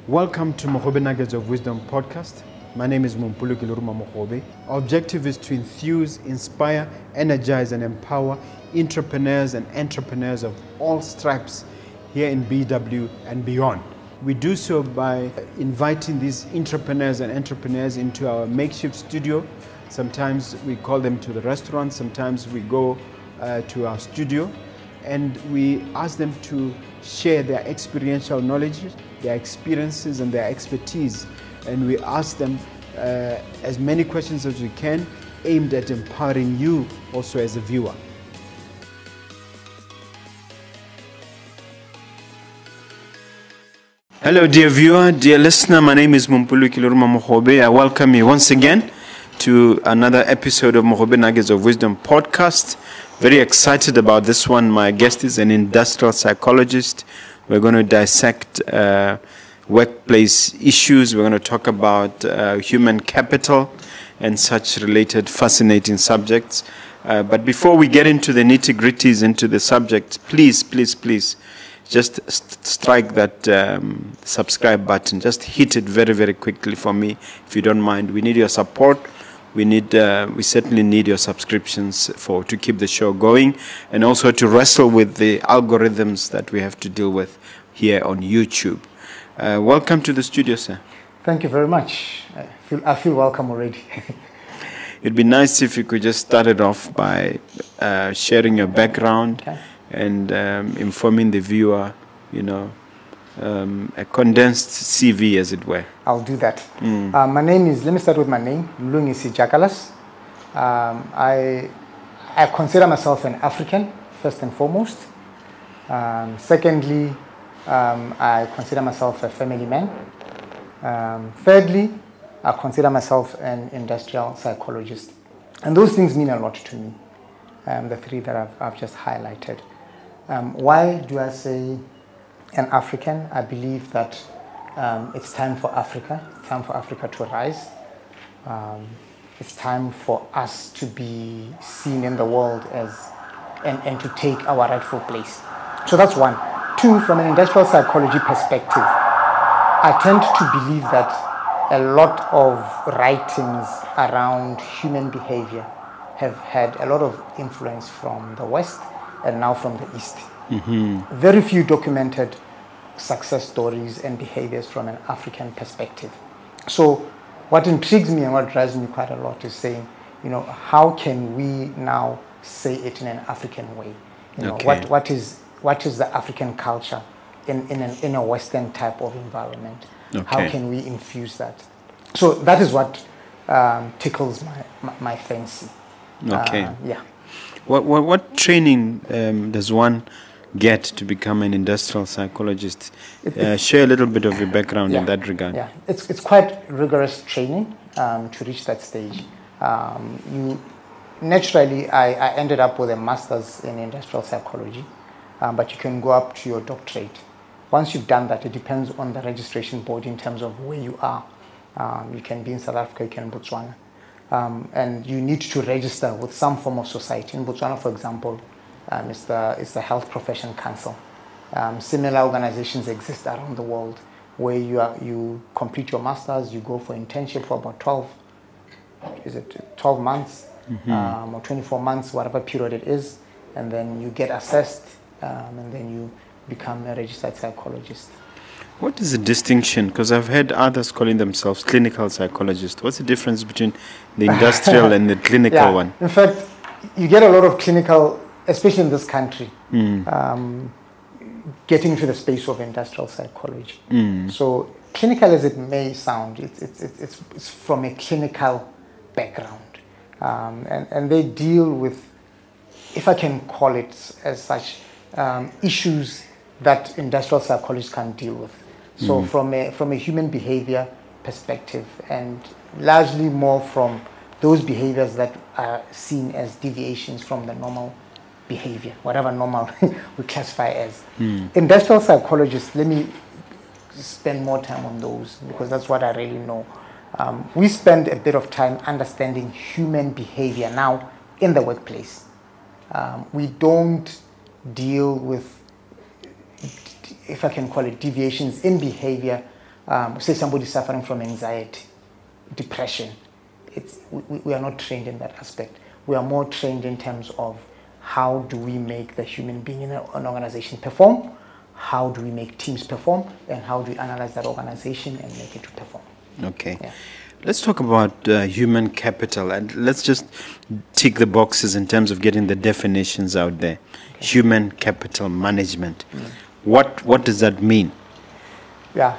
Welcome to Mogobe Nuggets of Wisdom podcast. My name is Mompoloki Mogobe. Our objective is to enthuse, inspire, energize, and empower entrepreneurs and entrepreneurs of all stripes here in BW and beyond. We do so by inviting these entrepreneurs into our makeshift studio. Sometimes we call them to the restaurant, sometimes we go to our studio, and we ask them to share their experiential knowledge, their experiences and their expertise, and we ask them as many questions as we can, aimed at empowering you also as a viewer. Hello dear viewer, dear listener, my name is Mompoloki Mogobe. I welcome you once again to another episode of Mogobe Nuggets of Wisdom podcast. Very excited about this one. My guest is an industrial psychologist. We're going to dissect workplace issues. We're going to talk about human capital and such related fascinating subjects. But before we get into the nitty-gritties, into the subject, please, just strike that subscribe button. Just hit it very, very quickly for me, if you don't mind. We need your support. We certainly need your subscriptions to keep the show going, and also to wrestle with the algorithms that we have to deal with here on YouTube. Welcome to the studio, sir. Thank you very much. I feel welcome already. It'd be nice if you could just start it off by sharing your background, okay, and informing the viewer, a condensed CV, as it were. I'll do that. My name is, let me start with my name, Mhlungisi Jackalas. I consider myself an African, first and foremost. Secondly, I consider myself a family man. Thirdly, I consider myself an industrial psychologist. And those things mean a lot to me, the three that I've just highlighted. Why do I say an African? I believe that it's time for Africa. It's time for Africa to rise. It's time for us to be seen in the world and to take our rightful place. So that's one. Two, from an industrial psychology perspective, I tend to believe that a lot of writings around human behavior have had a lot of influence from the West and now from the East. Mm-hmm. Very few documented success stories and behaviors from an African perspective. So what intrigues me and what drives me quite a lot is saying, how can we now say it in an African way? Okay. What is the African culture in a Western type of environment? Okay. How can we infuse that? So that is what tickles my fancy. Okay. Yeah. What training does one get to become an industrial psychologist? Share a little bit of your background in that regard. Yeah, it's quite rigorous training to reach that stage. Naturally, I ended up with a master's in industrial psychology, but you can go up to your doctorate. Once you've done that, it depends on the registration board in terms of where you are. You can be in South Africa, you can in Botswana. And you need to register with some form of society. In Botswana, for example, it's the Health Profession Council. Similar organizations exist around the world where you complete your master's, you go for internship for about 12 months, mm-hmm, or 24 months, whatever period it is, and then you get assessed, and then you become a registered psychologist. What is the distinction? Because I've heard others calling themselves clinical psychologists. What's the difference between the industrial and the clinical one? In fact, you get a lot of clinical, especially in this country, getting into the space of industrial psychology. So clinical as it may sound, it's from a clinical background. And they deal with, if I can call it as such, issues that industrial psychologists can't deal with. So from a human behavior perspective, and largely more from those behaviors that are seen as deviations from the normal behavior, whatever normal we classify as. Industrial psychologists, let me spend more time on those because that's what I really know. We spend a bit of time understanding human behavior now in the workplace. We don't deal with, if I can call it, deviations in behavior say somebody suffering from anxiety, depression, we are not trained in that aspect. We are more trained in terms of how do we make the human being in an organization perform, how do we make teams perform, and how do we analyze that organization and make it to perform. Okay. Yeah. Let's talk about human capital, and let's just tick the boxes in terms of getting the definitions out there. Okay. Human capital management. What does that mean? Yeah.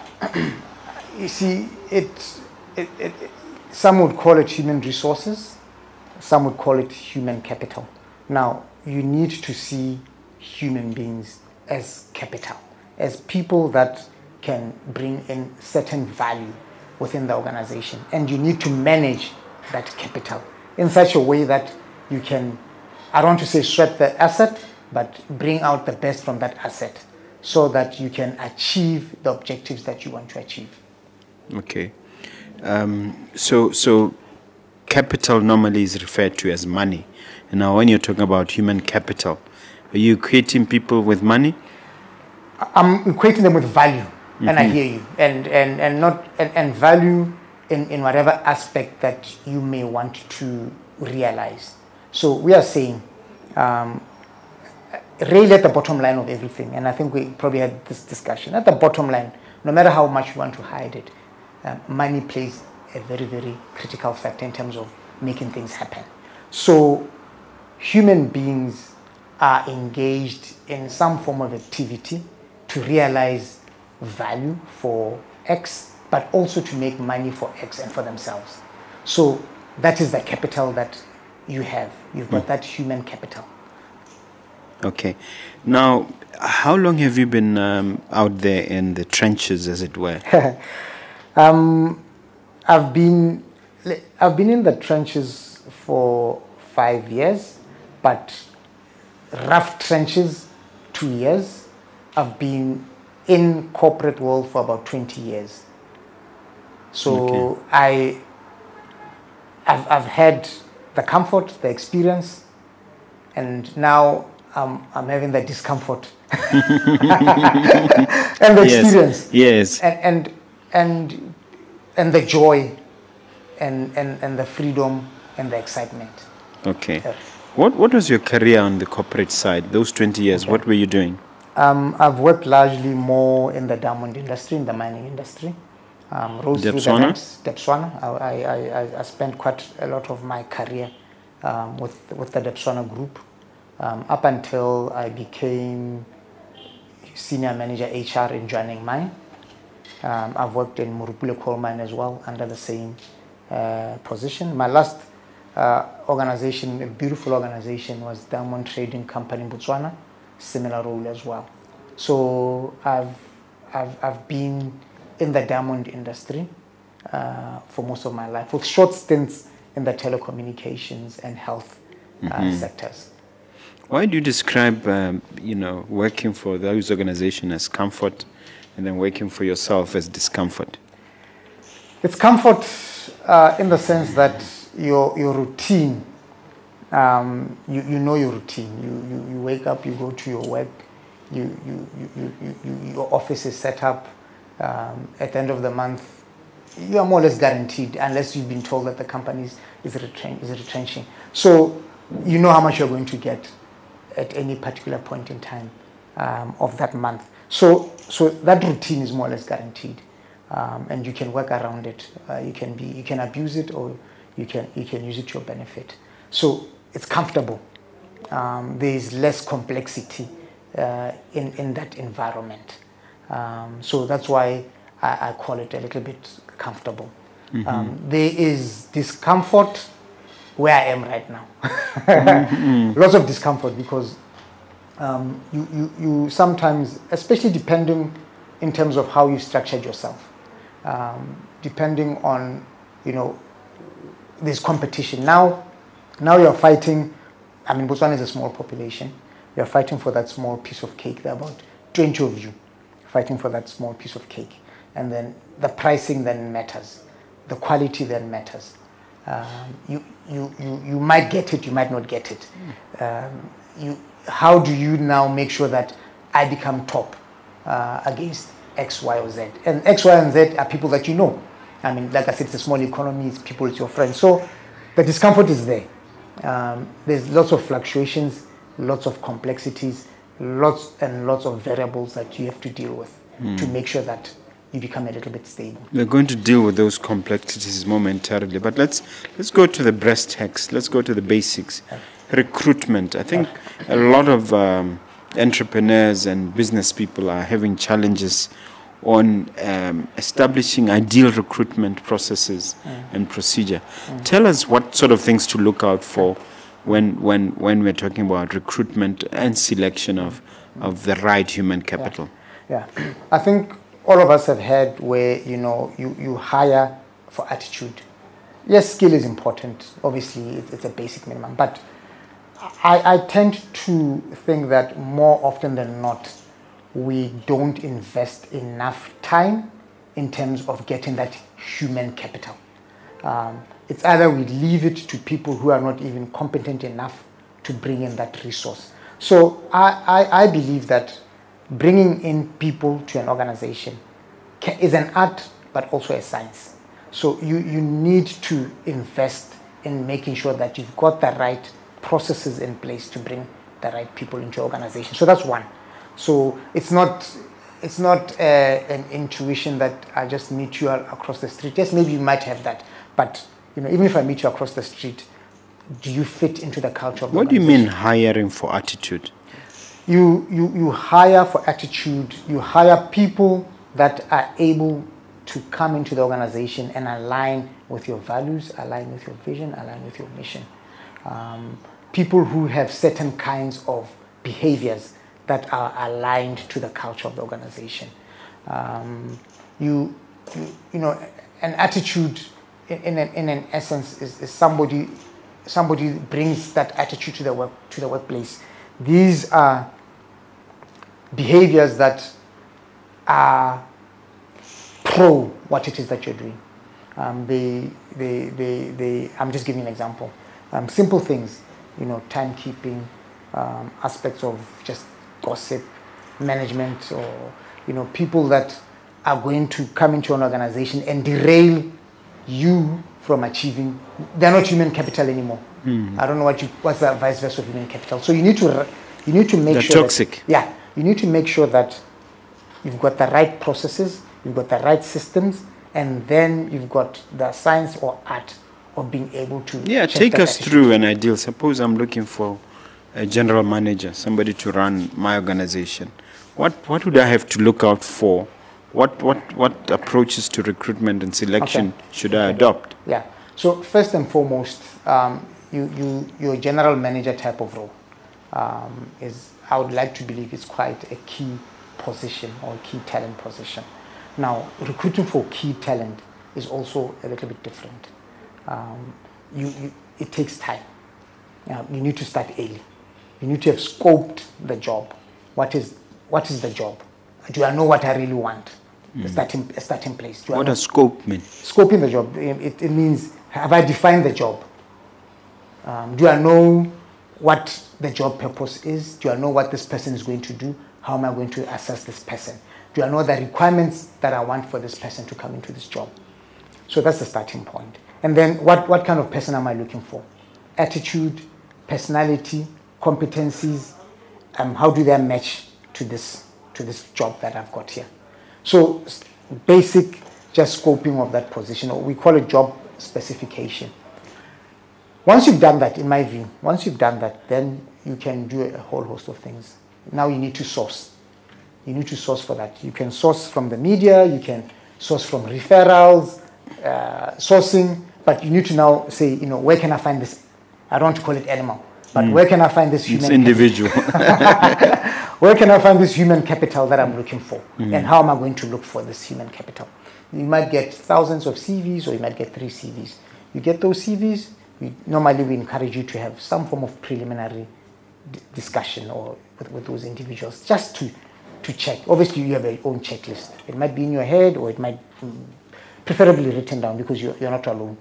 You see, some would call it human resources, some would call it human capital. Now, you need to see human beings as capital, as people that can bring in certain value within the organization. And you need to manage that capital in such a way that you can, I don't want to say sweat the asset, but bring out the best from that asset so that you can achieve the objectives that you want to achieve. Okay. So capital normally is referred to as money. And now when you're talking about human capital, are you equating people with money? I'm equating them with value, and I hear you, and value in whatever aspect that you may want to realize. So we are saying, really at the bottom line of everything, and I think we probably had this discussion, at the bottom line, no matter how much you want to hide it, money plays a very, very critical factor in terms of making things happen. So human beings are engaged in some form of activity to realize value for X, but also to make money for X and for themselves. So that is the capital that you have. You've got that human capital. Okay. Now, how long have you been out there in the trenches, as it were? I've been in the trenches for 5 years, but rough trenches 2 years. I've been in corporate world for about 20 years. So okay. I've had the comfort, the experience, and now I'm having the discomfort and the experience. Yes. And the joy and the freedom and the excitement. Okay. What was your career on the corporate side? Those 20 years, okay. What were you doing? I've worked largely more in the diamond industry, in the mining industry. Rose through the ranks, Debswana. I spent quite a lot of my career with the Debswana group up until I became senior manager HR in Joining Mine. I've worked in Murupule coal mine as well under the same position. My last organization, a beautiful organization, was Diamond Trading Company in Botswana. Similar role as well. So I've been in the diamond industry for most of my life, with short stints in the telecommunications and health sectors. Why do you describe working for those organizations as comfort, and then working for yourself as discomfort? It's comfort in the sense that your routine. You know your routine. You wake up, you go to your work, your office is set up. At the end of the month, you are more or less guaranteed, unless you've been told that the company is retrenching. So you know how much you're going to get at any particular point in time of that month. So that routine is more or less guaranteed, and you can work around it. You can abuse it, or you can use it to your benefit. So it's comfortable. There is less complexity in that environment. So that's why I call it a little bit comfortable. There is discomfort where I am right now. Lots of discomfort because you sometimes, especially depending in terms of how you structured yourself, depending on, there's competition. Now you're fighting. I mean, Botswana is a small population. You're fighting for that small piece of cake. There are about 20 of you fighting for that small piece of cake. And then the pricing then matters. The quality then matters. You might get it, you might not get it. How do you now make sure that I become top against X, Y, or Z. And X, Y, and Z are people that you know. I mean, like I said, it's a small economy, it's people, it's your friends. So the discomfort is there. There's lots of fluctuations, lots of complexities, lots and lots of variables that you have to deal with to make sure that you become a little bit stable. We're going to deal with those complexities momentarily, but let's go to the brass tacks. Let's go to the basics. Recruitment. I think a lot of entrepreneurs and business people are having challenges on establishing ideal recruitment processes and procedure. Tell us what sort of things to look out for when we're talking about recruitment and selection of the right human capital. Yeah. I think all of us have had where, you hire for attitude. Yes, skill is important. Obviously, it's a basic minimum. But I tend to think that more often than not, we don't invest enough time in terms of getting that human capital. It's either we leave it to people who are not even competent enough to bring in that resource. So I believe that bringing in people to an organization is an art, but also a science. So you need to invest in making sure that you've got the right processes in place to bring the right people into your organization. So that's one. So it's not an intuition that I just meet you across the street. Yes, maybe you might have that, but even if I meet you across the street, do you fit into the culture of the organization? What do you mean hiring for attitude? You hire for attitude. You hire people that are able to come into the organization and align with your values, align with your vision, align with your mission. People who have certain kinds of behaviors that are aligned to the culture of the organization. An attitude, in an essence, is somebody brings that attitude to the workplace. These are behaviors that are pro what it is that you're doing. I'm just giving an example. Simple things, timekeeping, aspects of just gossip, management, or people that are going to come into an organization and derail you from achieving. They're not human capital anymore. I don't know what's the vice versa of human capital. So you need to make they're sure toxic. You need to make sure that you've got the right processes, you've got the right systems, and then you've got the science or art of being able to take us through an ideal. Suppose I'm looking for a general manager, somebody to run my organization. What would I have to look out for? What approaches to recruitment and selection should I adopt? Yeah. So first and foremost, your general manager type of role is, I would like to believe, is quite a key position or a key talent position. Now, recruiting for key talent is also a little bit different. It takes time. You need to start early. You need to have scoped the job. What is the job? Do I know what I really want? A starting place. What does scope mean? Scoping the job. It means, have I defined the job? Do I know what the job purpose is? Do I know what this person is going to do? How am I going to assess this person? Do I know the requirements that I want for this person to come into this job? So that's the starting point. And then what kind of person am I looking for? Attitude, personality, competencies, how do they match to this job that I've got here? So basic just scoping of that position, or we call it job specification. Once you've done that, in my view, then you can do a whole host of things. Now you need to source. You need to source for that. You can source from the media, you can source from referrals, sourcing, but you need to now say, where can I find this? I don't want to call it animal, but where can I find this human capital? It's individual. Where can I find this human capital that I'm looking for? And how am I going to look for this human capital? You might get thousands of CVs, or you might get 3 CVs. You get those CVs, normally we encourage you to have some form of preliminary discussion or with those individuals, just to check. Obviously, you have your own checklist. It might be in your head, or it might preferably written down, because you're not alone.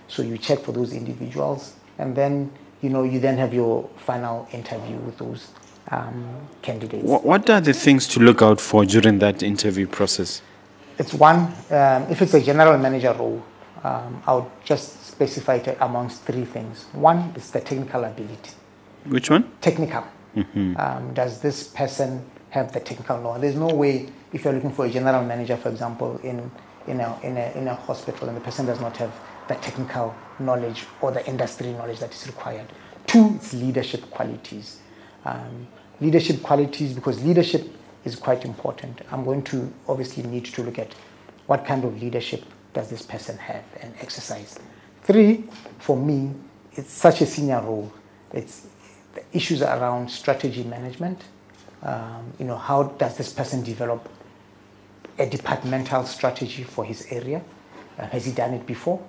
So you check for those individuals, and then you then have your final interview with those candidates. What are the things to look out for during that interview process? It's one, if it's a general manager role, I would just specify it amongst three things. One is the technical ability. Which one? Technical. Does this person have the technical knowledge? There's no way, if you're looking for a general manager, for example, in a hospital, and the person does not have the technical knowledge or the industry knowledge that is required. Two, it's leadership qualities. Leadership qualities, because leadership is quite important. I'm going to obviously need to look at what kind of leadership does this person have and exercise. Three, for me, it's such a senior role. It's the issues around strategy management. How does this person develop a departmental strategy for his area? Has he done it before?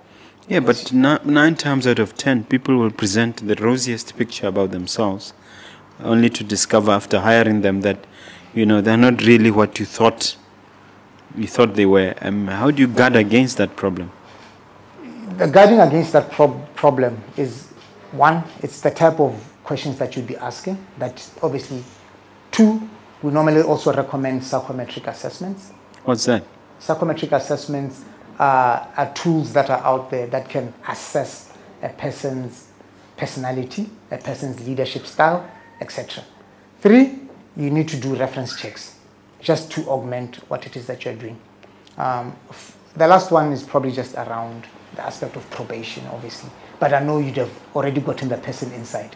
Yeah, but 9 times out of 10, people will present the rosiest picture about themselves, only to discover after hiring them that, they're not really what you thought they were. How do you guard against that problem? The guarding against that problem is, one, it's the type of questions that you'd be asking. That obviously, two, we normally also recommend psychometric assessments. What's that? Psychometric assessments are tools that are out there that can assess a person's personality, a person's leadership style, etc. Three, you need to do reference checks just to augment what it is that you're doing. The last one is probably just around the aspect of probation, obviously. But I know you'd have already gotten the person inside.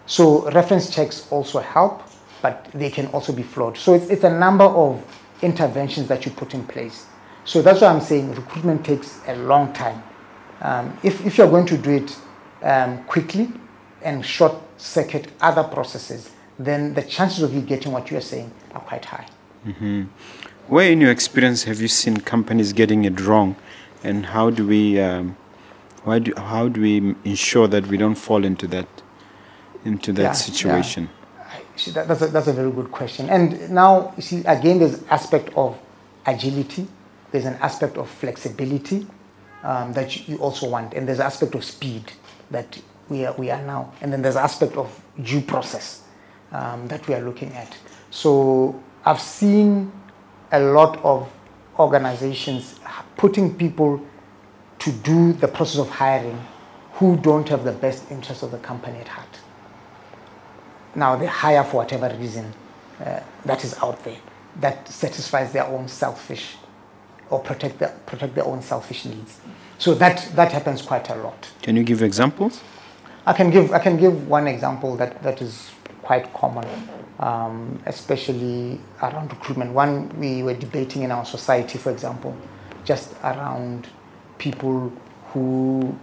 So reference checks also help, but they can also be flawed. So it's a number of interventions that you put in place. So that's why I'm saying recruitment takes a long time. If you're going to do it quickly and short circuit other processes, then the chances of you getting what you're saying are quite high. Where in your experience have you seen companies getting it wrong, and how do we ensure that we don't fall into that situation? Yeah. That's a very good question. And now, you see, again, there's an aspect of agility, there's an aspect of flexibility that you also want, and there's an aspect of speed that we are now, and then there's an aspect of due process that we are looking at. So I've seen a lot of organizations putting people to do the process of hiring who don't have the best interest of the company at heart. Now they hire for whatever reason that is out there that satisfies their own selfish or protect their own selfish needs. So that happens quite a lot. Can you give examples? I can give one example that is quite common, especially around recruitment. One we were debating in our society, for example, just around people who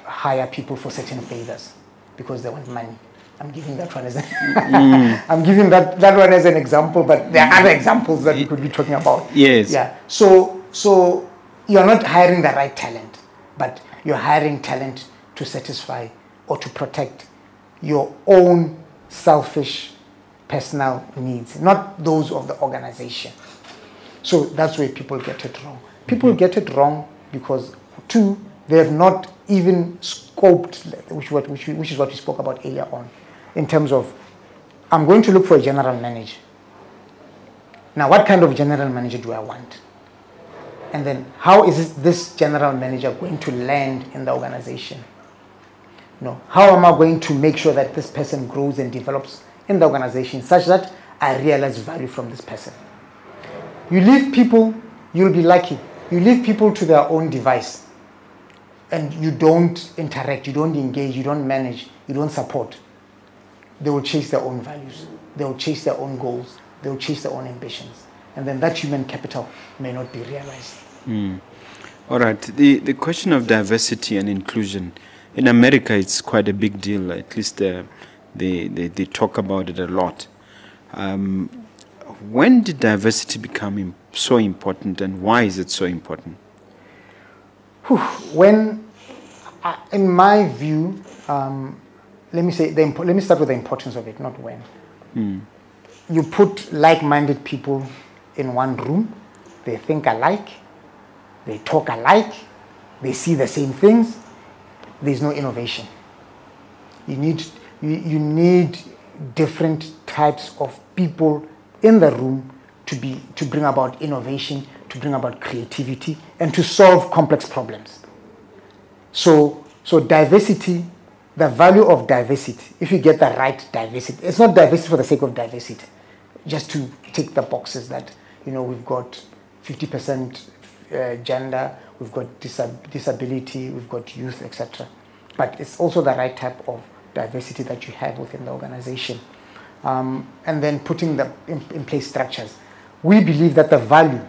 hire people for certain favors because they want money. I'm giving that one as I'm giving that one as an example, but there are other examples that we could be talking about. Yes. Yeah. So you're not hiring the right talent, but you're hiring talent to satisfy or to protect your own selfish personal needs, not those of the organization. So that's where people get it wrong. People get it wrong because, two, they have not even scoped, which is what we spoke about earlier on, in terms of, I'm going to look for a general manager. Now, what kind of general manager do I want? And then, how is this general manager going to land in the organization? How am I going to make sure that this person grows and develops in the organization such that I realize value from this person? You leave people, you'll be lucky. You leave people to their own device and you don't interact, you don't engage, you don't manage, you don't support. They will chase their own values. They will chase their own goals. They will chase their own ambitions. And then that human capital may not be realized. All right. The question of diversity and inclusion, in America, it's quite a big deal. At least they talk about it a lot. When did diversity become so important, and why is it so important? When, in my view, let me start with the importance of it, not when. You put like-minded people in one room, they think alike, they talk alike, they see the same things, there's no innovation. You need different types of people in the room to bring about innovation, to bring about creativity, and to solve complex problems. So diversity, the value of diversity, if you get the right diversity, it's not diversity for the sake of diversity, just to tick the boxes that, we've got 50% gender, we've got disability, we've got youth, etc. But it's also the right type of diversity that you have within the organization. And then putting in place structures. We believe that the value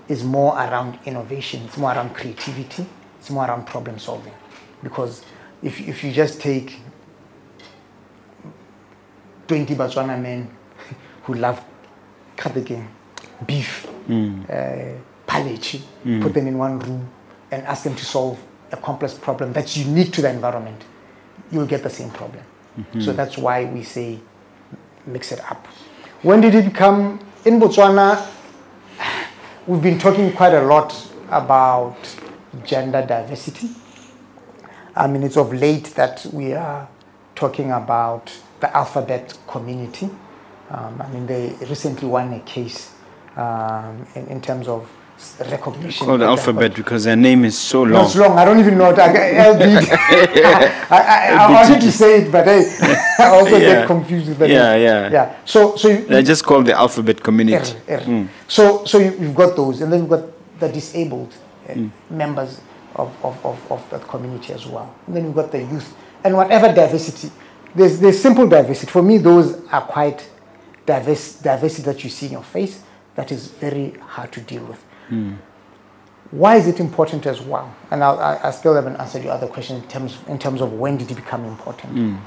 is more around innovation, it's more around creativity, it's more around problem solving. Because if you just take 20 Botswana men who love beef, palechi, put them in one room and ask them to solve a complex problem that's unique to the environment, you'll get the same problem. So that's why we say mix it up. When did it become in Botswana? We've been talking quite a lot about gender diversity. I mean, it's of late that we are talking about the alphabet community. I mean, they recently won a case in terms of recognition. Called Alphabet because their name is so long. No, it's long. I don't even know it. I wanted to say it, but I also get confused with the name. Yeah. So they're just called the Alphabet community. So you've got those, and then you've got the disabled members of that community as well. And then you've got the youth, and whatever diversity. There's simple diversity. For me, those are quite diversity that you see in your face that is very hard to deal with. Why is it important as well? And I still haven't answered your other question in terms of when did it become important.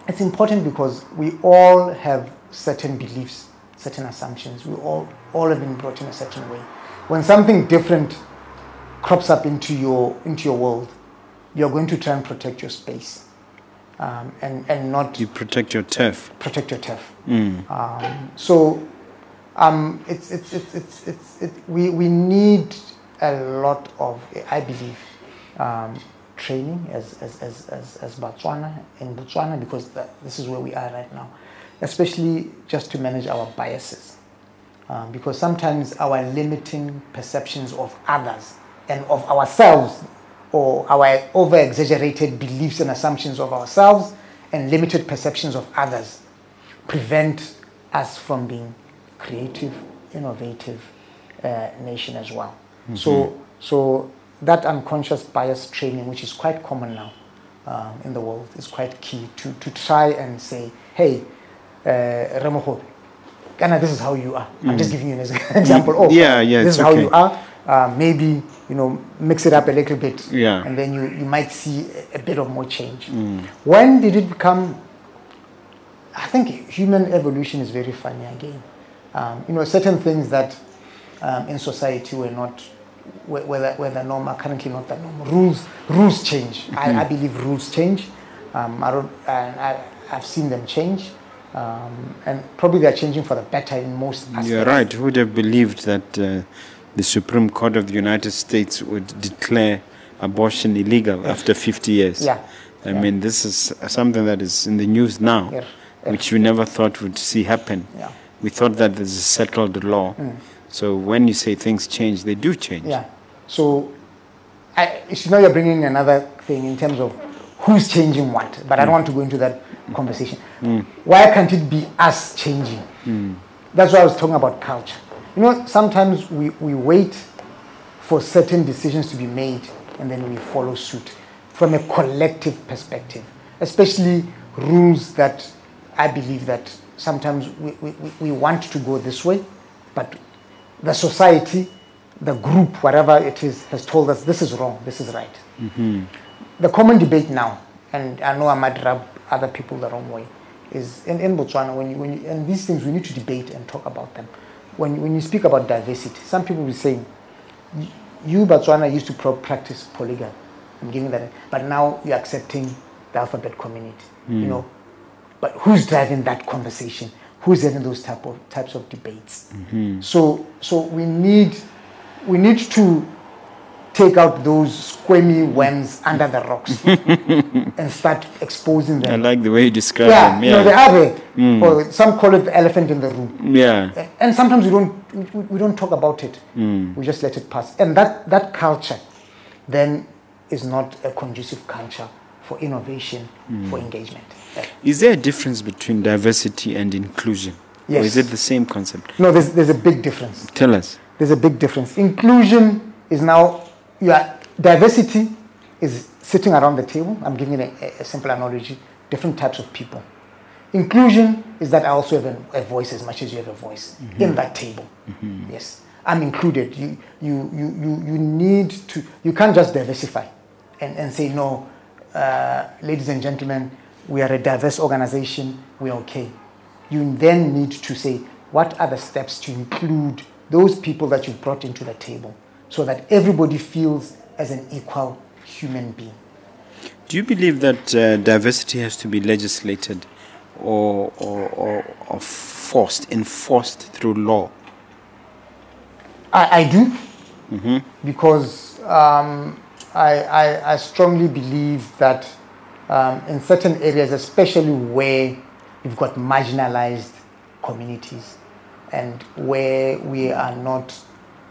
It's important because we all have certain beliefs, certain assumptions. We all have been brought in a certain way. When something different crops up into your world, you're going to try and protect your space, and not you protect your turf. Protect your turf. We need a lot of, I believe, training as Botswana, in Botswana, because this is where we are right now, especially just to manage our biases, because sometimes our limiting perceptions of others and of ourselves, or our over-exaggerated beliefs and assumptions of ourselves and limited perceptions of others prevent us from being creative, innovative nation as well. So that unconscious bias training, which is quite common now in the world, is quite key to try and say, hey, Remoho, Ghana, this is how you are. I'm just giving you an example. This is how you are. Maybe, mix it up a little bit, and then you might see a bit of more change. When did it become? I think human evolution is very funny again. Certain things that in society were the norm are currently not the norm. Rules change. I believe rules change. I've seen them change, and probably they're changing for the better in most aspects. You're right. Who would have believed that the Supreme Court of the United States would declare abortion illegal after 50 years? I mean, this is something that is in the news now, which we never thought would see happen. We thought that this is a settled law. So when you say things change, they do change. So, you're bringing another thing in terms of who's changing what, but I don't want to go into that conversation. Why can't it be us changing? That's why I was talking about culture. Sometimes we wait for certain decisions to be made and then we follow suit from a collective perspective, especially rules that I believe that sometimes we want to go this way, but the society, the group, whatever it is, has told us this is wrong, this is right. The common debate now, and I know I might rub other people the wrong way, is in Botswana, when you, and these things we need to debate and talk about them. When you speak about diversity, some people will say, you Botswana used to practice polygamy. I'm giving that, but now you're accepting the alphabet community. But who's driving that conversation? Who's having those types of debates? So we need to take out those squirmy worms under the rocks and start exposing them. I like the way you describe Yeah, them. you know, they are there. Or some call it the elephant in the room. Yeah. And sometimes we don't talk about it. We just let it pass. And that culture then is not a conducive culture for innovation, for engagement. Is there a difference between diversity and inclusion? Yes. Or is it the same concept? No, there's a big difference. Tell us. There's a big difference. Inclusion is now, diversity is sitting around the table. I'm giving you a simple analogy. Different types of people. Inclusion is that I also have a voice as much as you have a voice in that table. Yes, I'm included. You need to. You can't just diversify, and say no, ladies and gentlemen, we are a diverse organization. We're okay. You then need to say what are the steps to include those people that you've brought into the table, so that everybody feels as an equal human being. Do you believe that diversity has to be legislated or enforced through law? I do, because I strongly believe that in certain areas, especially where you've got marginalized communities and where we are not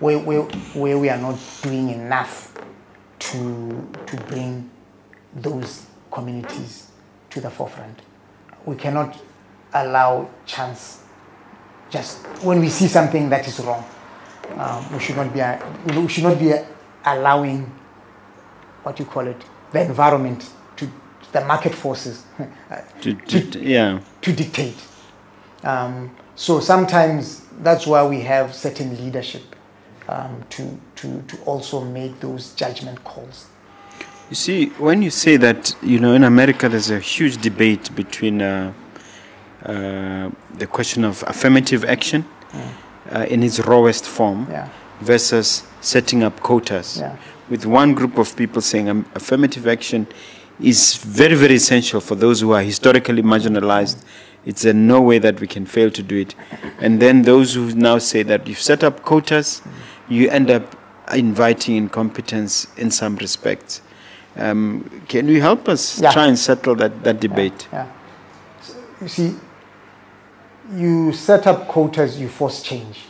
doing enough to bring those communities to the forefront. We cannot allow chance. Just when we see something that is wrong, we should not be allowing, what you call it, the environment, to the market forces to dictate. So sometimes that's why we have certain leadership to also make those judgment calls. You see, when you say that, in America there's a huge debate between the question of affirmative action in its rawest form versus setting up quotas. With one group of people saying affirmative action is very, very essential for those who are historically marginalized. It's in no way that we can fail to do it. And then those who now say that you set up quotas, you end up inviting incompetence in some respects. Can you help us try and settle that debate? So, you see, you set up quotas, you force change.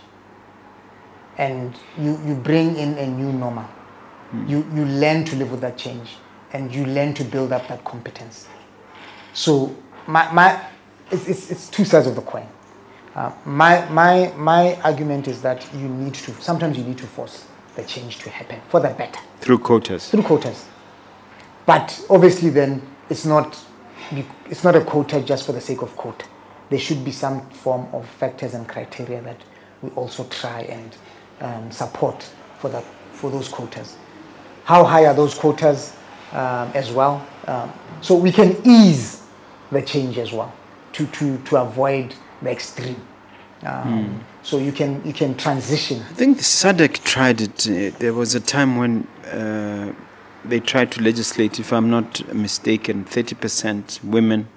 And you bring in a new normal. You learn to live with that change. And you learn to build up that competence. So it's two sides of the coin. My argument is that sometimes you need to force the change to happen for the better. Through quotas. Through quotas. But obviously then it's not a quota just for the sake of quota. There should be some form of factors and criteria that we also try and support for those quotas. How high are those quotas as well? So we can ease the change as well to avoid the extreme. So you can transition. I think the SADC tried it. There was a time when they tried to legislate, if I'm not mistaken, 30% women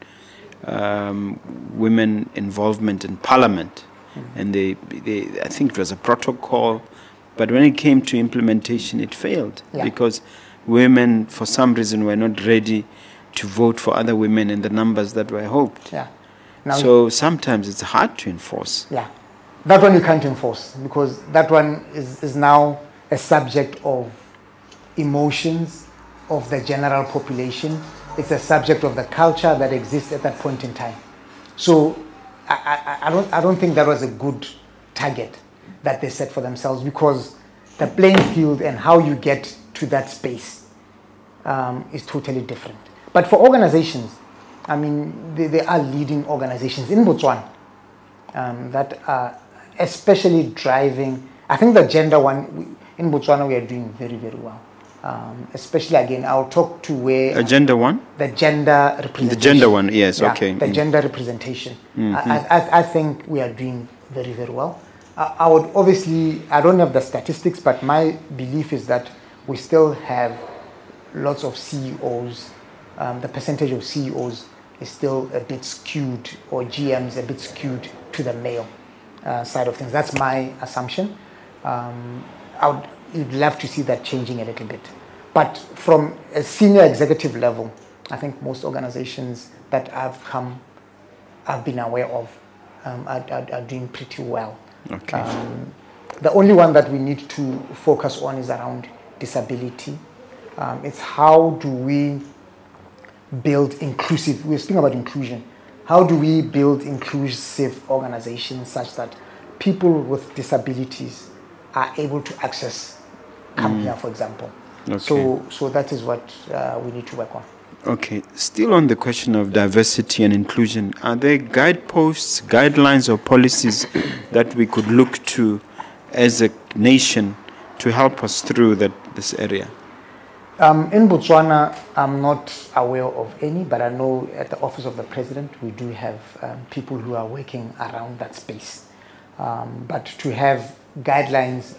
involvement in parliament. And I think it was a protocol, but when it came to implementation, it failed because women, for some reason, were not ready to vote for other women in the numbers that were hoped. So sometimes it's hard to enforce. That one you can't enforce because that one is now a subject of emotions of the general population. It's a subject of the culture that exists at that point in time. So I don't think that was a good target that they set for themselves because the playing field and how you get to that space is totally different. But for organizations, I mean, there are leading organizations in Botswana that are especially driving. I think the gender one, in Botswana we are doing very, very well. Especially again, I'll talk to where... Agenda one? The gender representation. The gender one, yes, okay. The gender representation. I think we are doing very, very well. I would obviously, I don't have the statistics, but my belief is that we still have lots of CEOs. The percentage of CEOs is still a bit skewed, or GMs a bit skewed to the male side of things. That's my assumption. you'd love to see that changing a little bit. But from a senior executive level, I think most organizations that I've been aware of are doing pretty well. Okay. The only one that we need to focus on is around disability. It's how do we build inclusive, we're speaking about inclusion. How do we build inclusive organizations such that people with disabilities are able to access come here, for example? Okay. So that is what we need to work on. Okay. Still on the question of diversity and inclusion, are there guideposts, guidelines, or policies that we could look to as a nation to help us through this area? In Botswana, I'm not aware of any, but I know at the Office of the President, we do have people who are working around that space. But to have guidelines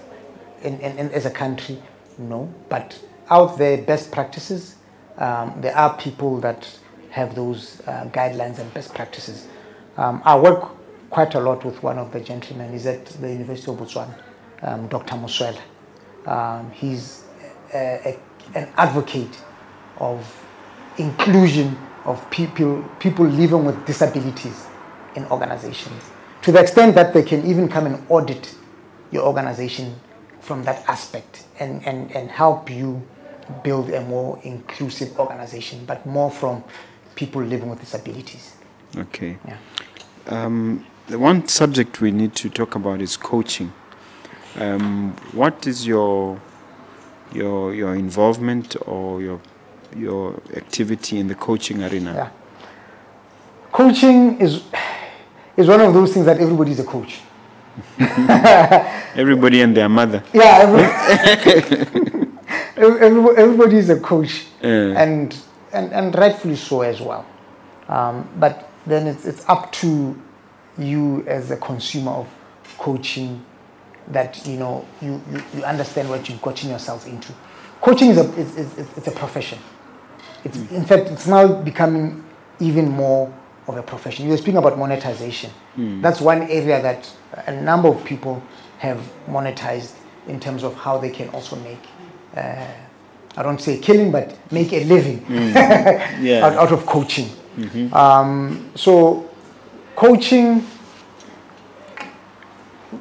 as a country, no. But out there, best practices, there are people that have those guidelines and best practices. I work quite a lot with one of the gentlemen. He's at the University of Botswana, Dr. Muswela. He's an advocate of inclusion of people living with disabilities in organizations, to the extent that they can even come and audit your organization from that aspect and help you build a more inclusive organization, but more from people living with disabilities. Okay. Yeah. The one subject we need to talk about is coaching. What is your involvement or your activity in the coaching arena? Yeah. Coaching is one of those things that everybody's a coach. Everybody and their mother. Yeah, everybody is a coach, and rightfully so as well. But then it's up to you as a consumer of coaching that you understand what you've gotten yourself into. Coaching is a profession. In fact, it's now becoming even more of a profession. You were speaking about monetization. That's one area that a number of people have monetized in terms of how they can also make, I don't say killing, but make a living out of coaching. So coaching,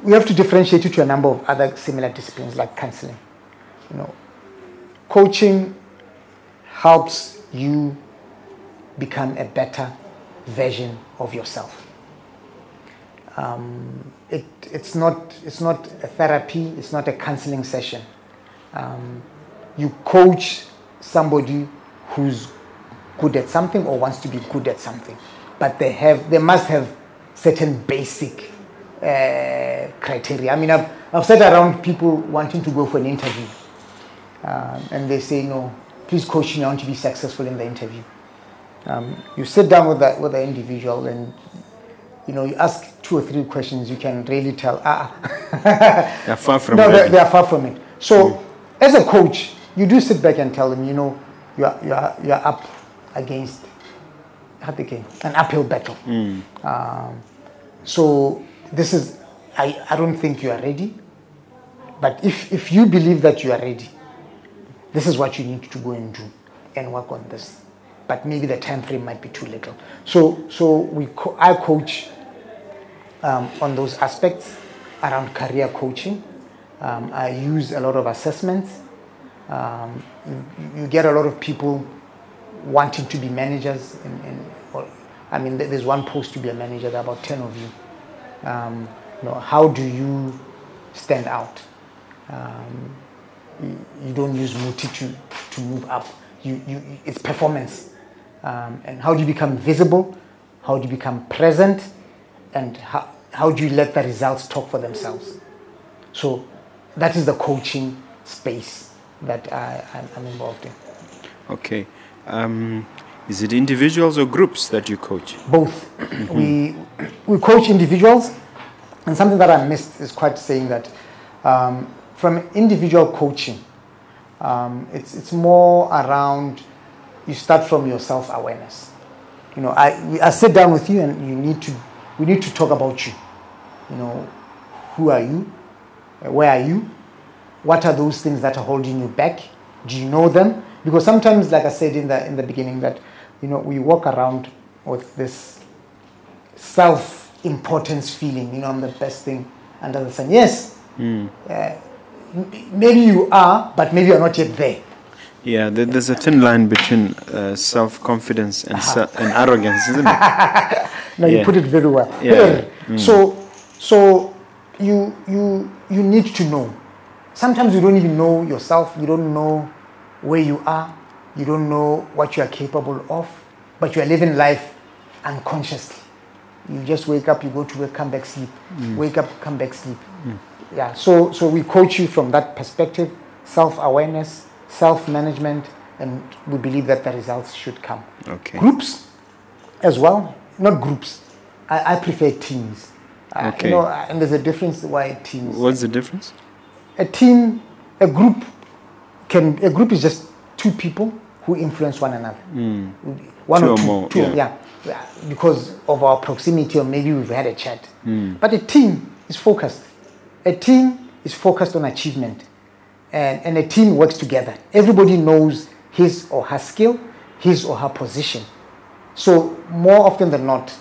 we have to differentiate it to a number of other similar disciplines like counseling. Coaching helps you become a better version of yourself. It's not a therapy. It's not a counseling session. You coach somebody who's good at something or wants to be good at something, but they must have certain basic criteria. I mean, I've sat around people wanting to go for an interview, and they say, "No, please coach me. I want to be successful in the interview." You sit down with the individual, and you ask 2 or 3 questions. You can really tell. They're far from no, ready. they are far from it. So, as a coach, you do sit back and tell them, you are up against an uphill battle. So this is, I don't think you are ready, but if you believe that you are ready, this is what you need to go and do and work on this. But maybe the time frame might be too little. So I coach on those aspects around career coaching. I use a lot of assessments. You get a lot of people wanting to be managers. There's one post to be a manager. There are about 10 of you. How do you stand out? You don't use multi to move up. It's performance. And how do you become visible? How do you become present? And how do you let the results talk for themselves? So that is the coaching space that I'm involved in. Okay. Is it individuals or groups that you coach? Both. We coach individuals, and something that I missed is quite saying that from individual coaching, it's more around, you start from your self-awareness. I sit down with you, and we need to talk about you. Who are you? Where are you? What are those things that are holding you back? Do you know them? Because sometimes, like I said in the beginning, that we walk around with this self-importance feeling. I'm the best thing under the sun. Yes, maybe you are, but maybe you're not yet there. Yeah, there's a thin line between self-confidence and arrogance, isn't it? No, you put it very well. Yeah. So you need to know. Sometimes you don't even know yourself. You don't know where you are. You don't know what you are capable of. But you are living life unconsciously. You just wake up, you go to work, come back, sleep. Wake up, come back, sleep. Yeah. So we coach you from that perspective, self-awareness, self-management, and we believe that the results should come. Okay. Groups as well. Not groups. I prefer teams. Okay. And there's a difference why teams. What's the difference? A group is just two people who influence one another. One Two or or two, more, yeah, because of our proximity, or maybe we've had a chat. But a team is focused. A team is focused on achievement, and a team works together. Everybody knows his or her skill, his or her position. So more often than not,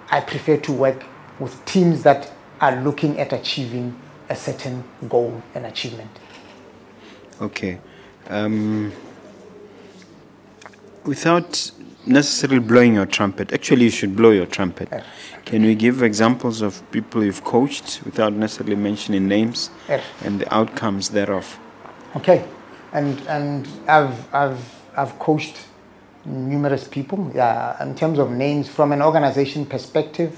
I prefer to work with teams that are looking at achieving a certain goal and achievement. Okay. Without necessarily blowing your trumpet, actually you should blow your trumpet. Can we give examples of people you've coached without necessarily mentioning names and the outcomes thereof? Okay, and I've coached numerous people. Yeah, in terms of names, from an organization perspective,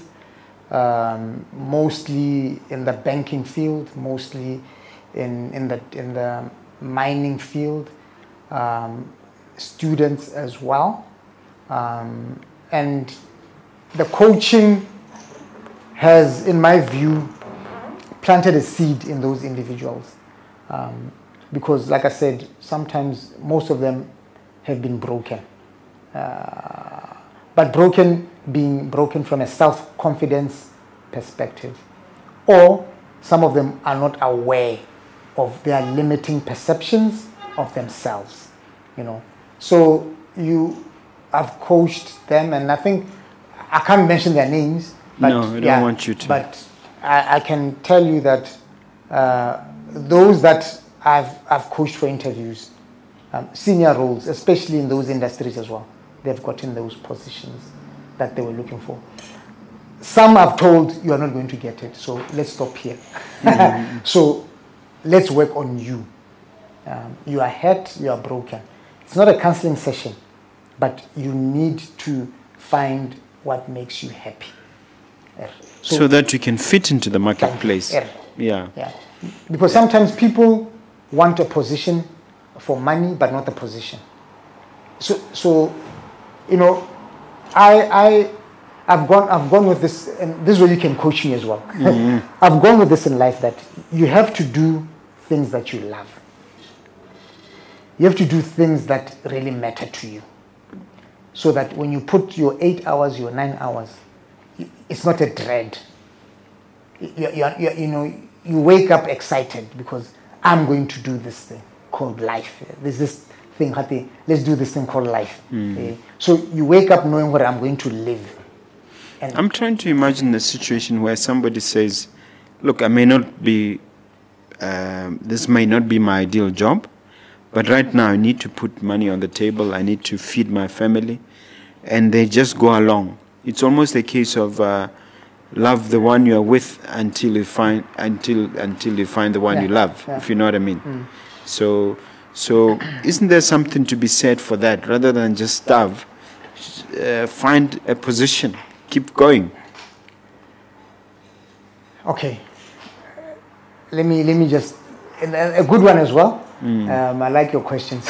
mostly in the banking field, mostly in the mining field, students as well, and the coaching has, in my view, planted a seed in those individuals, because, like I said, sometimes most of them have been broken, but being broken from a self-confidence perspective, or some of them are not aware of their limiting perceptions of themselves, So I've coached them, and I think I can't mention their names. But no, I don't want you to. But I can tell you that those that I've coached for interviews, senior roles, especially in those industries as well, they've gotten those positions that they were looking for. Some I've told, you are not going to get it, so let's stop here. So let's work on you. You are hurt, you are broken. It's not a counseling session, but you need to find what makes you happy. So that you can fit into the marketplace. Yeah. Because sometimes people want a position for money, but not a position. So I've gone with this, and this is where you can coach me as well. I've gone with this in life, that you have to do things that you love. You have to do things that really matter to you, so that when you put your 8 hours, your 9 hours, it's not a dread. You wake up excited because I'm going to do this thing called life. There's this thing, let's do this thing called life. So you wake up knowing what I'm going to live. And I'm trying to imagine the situation where somebody says, look, I may not be, this may not be my ideal job, but right now I need to put money on the table, I need to feed my family, and they just go along. It's almost a case of love the one you are with until you find the one you love, if you know what I mean. So isn't there something to be said for that, rather than just starve? Find a position, keep going. Okay, let me just, a good one as well. I like your questions.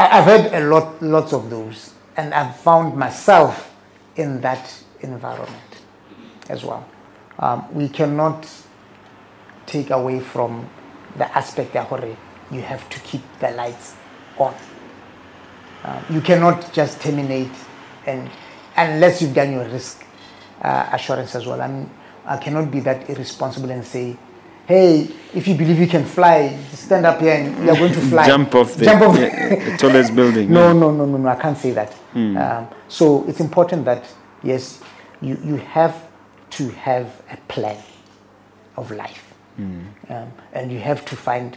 I've had lots of those, and I've found myself in that environment as well. We cannot take away from the aspect that you have to keep the lights on. You cannot just terminate, and unless you've done your risk assurance as well. I cannot be that irresponsible and say, hey, if you believe you can fly, stand up here and you're going to fly. Jump off the tallest building. No, I can't say that. So it's important that, yes, you have to have a plan of life. And you have to find,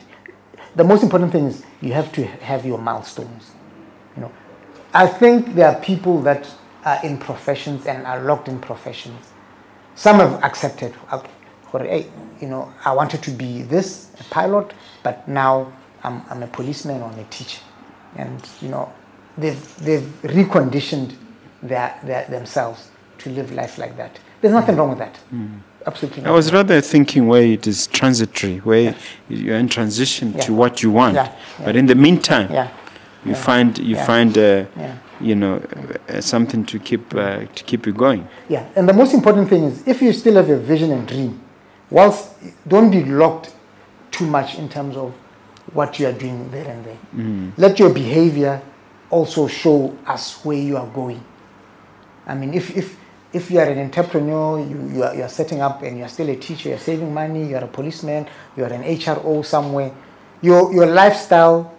the most important thing is you have to have your milestones. You know, I think there are people that are in professions and are locked in professions. Some have accepted, hey, you know, I wanted to be this, a pilot, but now I'm a policeman or I'm a teacher. And, you know, they've reconditioned themselves to live life like that. There's nothing wrong with that. Absolutely not. I was rather thinking where it is transitory, where you're in transition to what you want. But in the meantime, you find you know, something to keep you going. Yeah, and the most important thing is if you still have a vision and dream, whilst don't be locked too much in terms of what you are doing there and there. Let your behavior also show us where you are going. I mean, if you are an entrepreneur, you are setting up and you are still a teacher, you are saving money, you are a policeman, you are an HRO somewhere, your lifestyle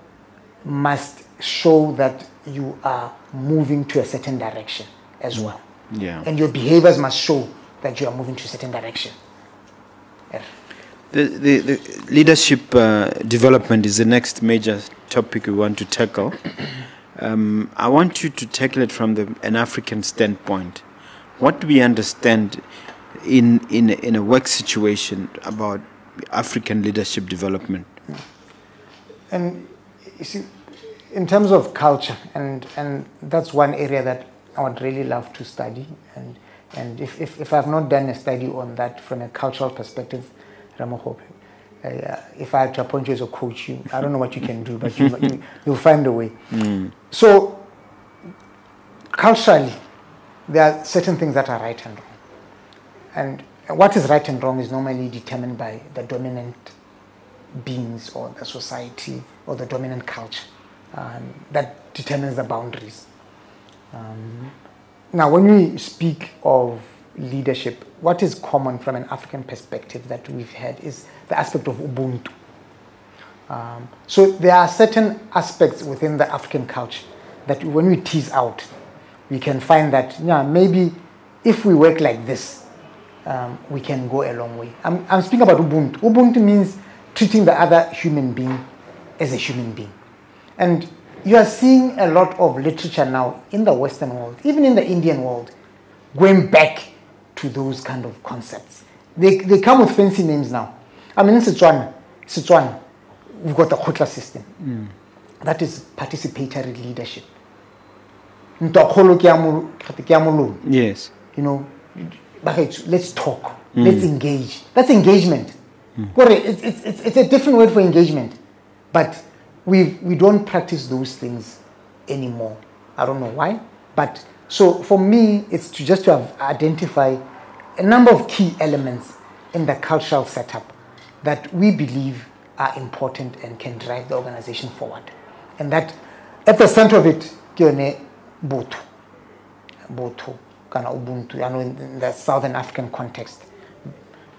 must show that you are moving to a certain direction as well. Yeah. And your behaviors must show that you are moving to a certain direction. The leadership development is the next major topic we want to tackle. I want you to tackle it from an African standpoint. What do we understand in a work situation about African leadership development? And you see, in terms of culture, and that's one area that I would really love to study. And if I've not done a study on that from a cultural perspective, Mogobe, if I had to appoint you as a coach, I don't know what you can do, but you'll find a way. So, culturally, there are certain things that are right and wrong. And what is right and wrong is normally determined by the dominant beings or the society or the dominant culture. That determines the boundaries. Now, when we speak of leadership, what is common from an African perspective that we've had is the aspect of Ubuntu. So there are certain aspects within the African culture that when we tease out, we can find that maybe if we work like this, we can go a long way. I'm speaking about Ubuntu. Ubuntu means treating the other human being as a human being. And you are seeing a lot of literature now in the Western world, even in the Indian world, going back to those kind of concepts. They come with fancy names now. I mean, in Sichuan, we've got the Jacklass system. That is participatory leadership. Yes. You know, let's talk. Let's engage. That's engagement. It's a different word for engagement. But we don't practice those things anymore. I don't know why. But so for me, it's to identify a number of key elements in the cultural setup that we believe are important and can drive the organization forward. And that at the center of it, Botu, kana Ubuntu, in the Southern African context.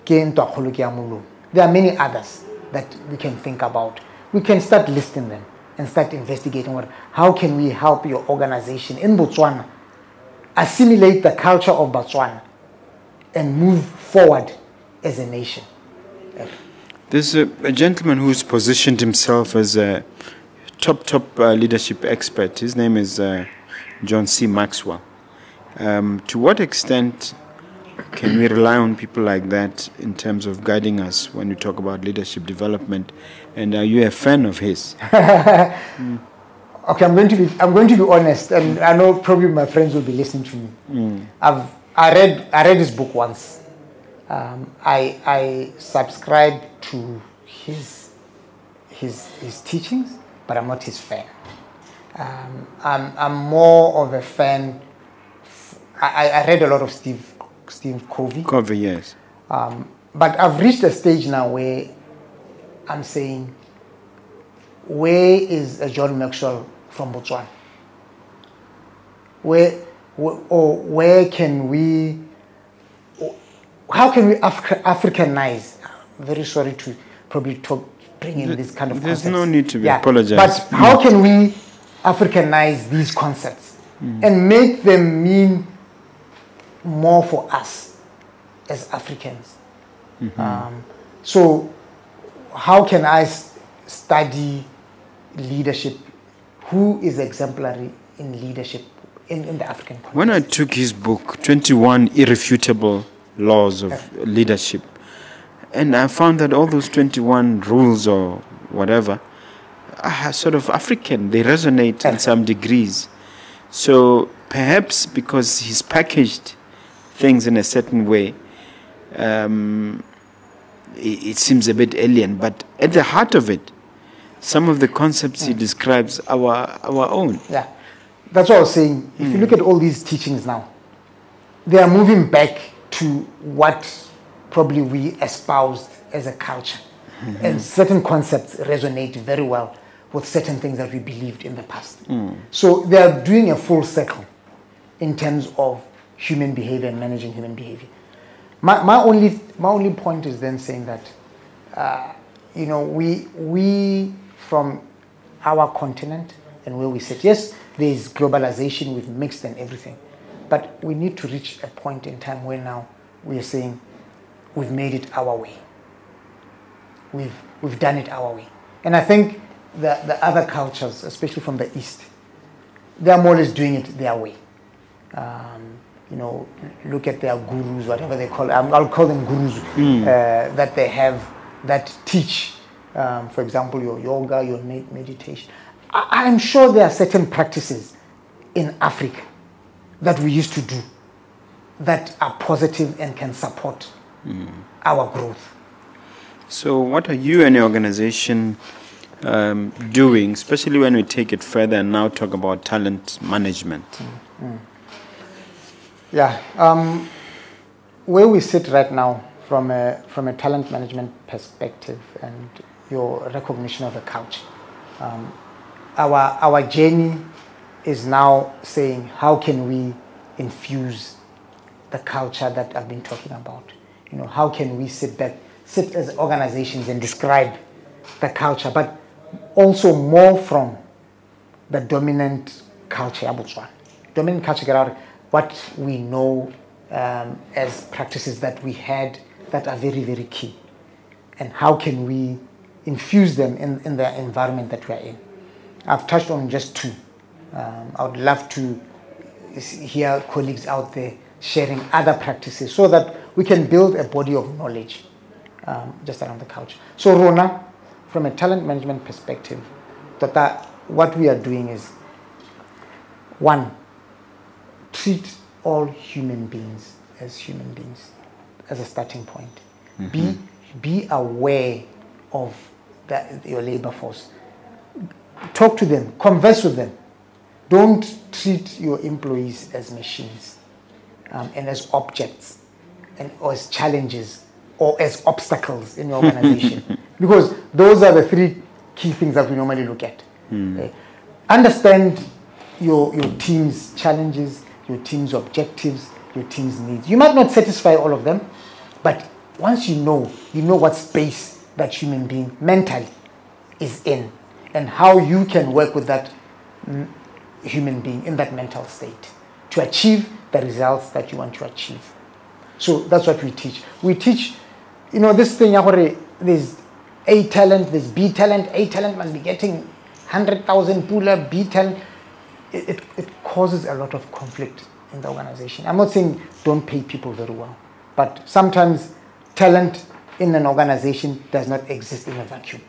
There are many others that we can think about. We can start listing them and start investigating how can we help your organization in Botswana assimilate the culture of Botswana and move forward as a nation. There's a gentleman who's positioned himself as a top leadership expert. His name is John C. Maxwell. To what extent can we rely on people like that in terms of guiding us when we talk about leadership development? And are you a fan of his? Okay, I'm going to be honest, and I know probably my friends will be listening to me. I read his book once. I subscribe to his teachings, but I'm not his fan. I'm more of a fan. I read a lot of Steve Covey. Covey, yes. But I've reached a stage now where I'm saying, where is a John Maxwell from Botswana? Where can we? how can we Africanize? I'm very sorry to probably bring in this kind of concepts. There's no need to be apologized. But how can we Africanize these concepts and make them mean more for us as Africans? So how can I study leadership? Who is exemplary in leadership in the African context? When I took his book, 21 Irrefutable Laws of Leadership, and I found that all those 21 rules or whatever are sort of African. They resonate in some degrees. So perhaps because he's packaged things in a certain way, it seems a bit alien. But at the heart of it, some of the concepts he describes are our own. Yeah, that's what I was saying. If you look at all these teachings now, they are moving back to what probably we espoused as a culture. And certain concepts resonate very well with certain things that we believed in the past. So they are doing a full circle in terms of human behavior and managing human behavior. My only point is then saying that we from our continent and where we sit, yes, there is globalization, we've mixed and everything, but we need to reach a point in time where now we are saying we've made it our way. We've done it our way. And I think the other cultures, especially from the East, they are more or less doing it their way. Look at their gurus, whatever they call it. I'll call them gurus that they have that teach, for example, your yoga, your meditation. I'm sure there are certain practices in Africa that we used to do that are positive and can support our growth. So what are you and your organization doing, especially when we take it further and now talk about talent management? Yeah, where we sit right now from a talent management perspective and your recognition of a culture, our journey is now saying how can we infuse the culture that I've been talking about. How can we sit as organizations and describe the culture, but also more from the dominant culture, dominant culture, what we know as practices that we had that are very, very key, and how can we infuse them in the environment that we are in. I've touched on just two. I would love to hear colleagues out there sharing other practices so that we can build a body of knowledge just around the culture. So Rona, from a talent management perspective, what we are doing is, one, treat all human beings as human beings as a starting point. Be aware of your labor force. Talk to them, converse with them. Don't treat your employees as machines and as objects or as challenges or as obstacles in your organization. Because those are the three key things that we normally look at. Understand your team's challenges, your team's objectives, your team's needs. You might not satisfy all of them, but once you know what space that human being mentally is in and how you can work with that human being in that mental state to achieve the results that you want to achieve. So that's what we teach. We teach, this thing, there's A talent, there's B talent. A talent must be getting 100,000 puller, B talent. It causes a lot of conflict in the organization. I'm not saying don't pay people very well, but sometimes talent in an organization does not exist in a vacuum.